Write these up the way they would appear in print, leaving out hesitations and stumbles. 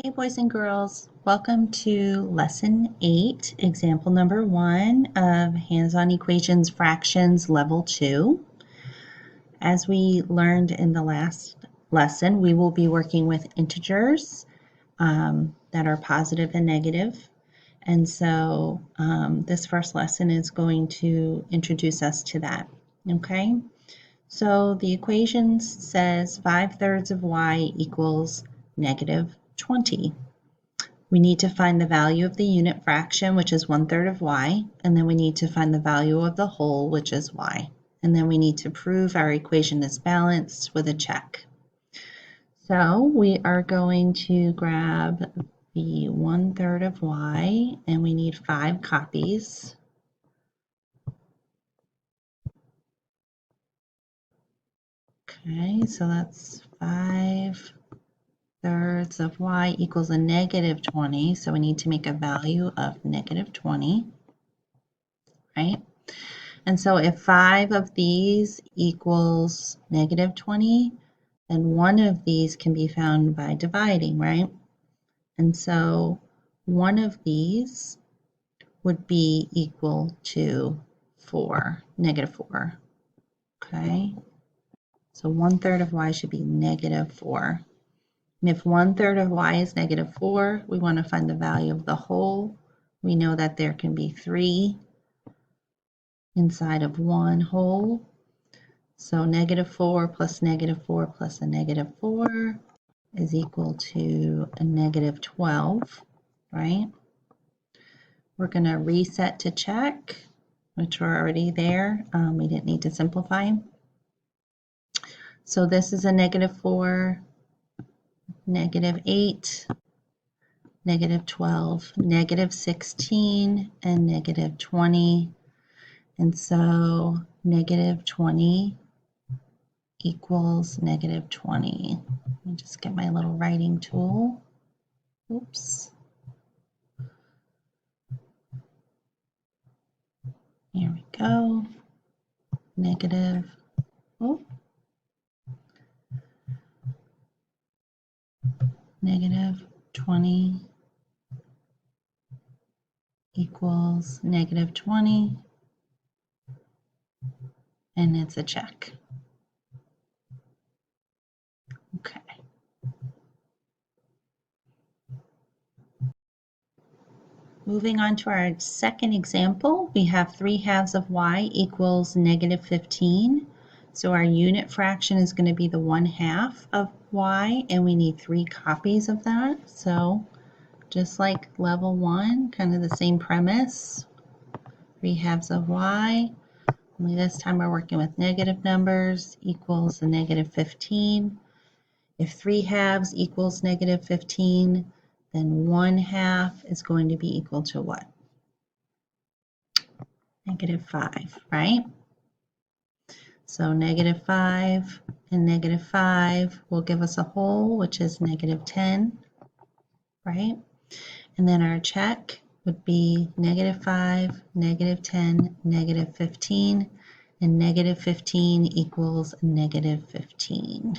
Hey boys and girls, welcome to lesson 8, example number 1 of hands-on equations fractions level 2. As we learned in the last lesson, we will be working with integers that are positive and negative. And so this first lesson is going to introduce us to that. Okay, so the equation says 5/3 of y equals negative 20. We need to find the value of the unit fraction, which is 1/3 of y, and then we need to find the value of the whole, which is y. And then we need to prove our equation is balanced with a check. So we are going to grab the 1/3 of y, and we need 5 copies. Okay, so that's 5/3 of y equals a negative 20, so we need to make a value of negative 20, right? And so if 5 of these equals negative 20, then one of these can be found by dividing, right? And so one of these would be equal to 4, negative 4, okay? So 1/3 of y should be negative 4. And if 1/3 of y is negative 4, we want to find the value of the whole. We know that there can be 3 inside of one whole. So negative 4 plus negative 4 plus a negative 4 is equal to a negative 12, right? We're going to reset to check, which we're already there. We didn't need to simplify. So this is a negative 4, negative 8, negative 12, negative 16, and negative 20. And so negative 20 equals negative 20. Let me just get my little writing tool. Oops. Here we go. Negative, negative 20 equals negative 20, and it's a check. Okay. Moving on to our second example, we have 3/2 of y equals negative 15. So our unit fraction is going to be the 1/2 of y, and we need 3 copies of that. So just like level 1, kind of the same premise, 3/2 of y, only this time we're working with negative numbers, equals a negative 15. If 3/2 equals negative 15, then 1/2 is going to be equal to what? Negative 5, right? So negative 5 and negative 5 will give us a whole, which is negative 10, right? And then our check would be negative 5, negative 10, negative 15, and negative 15 equals negative 15.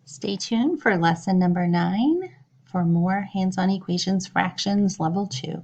Stay tuned for lesson number 9 for more hands-on equations fractions level 2.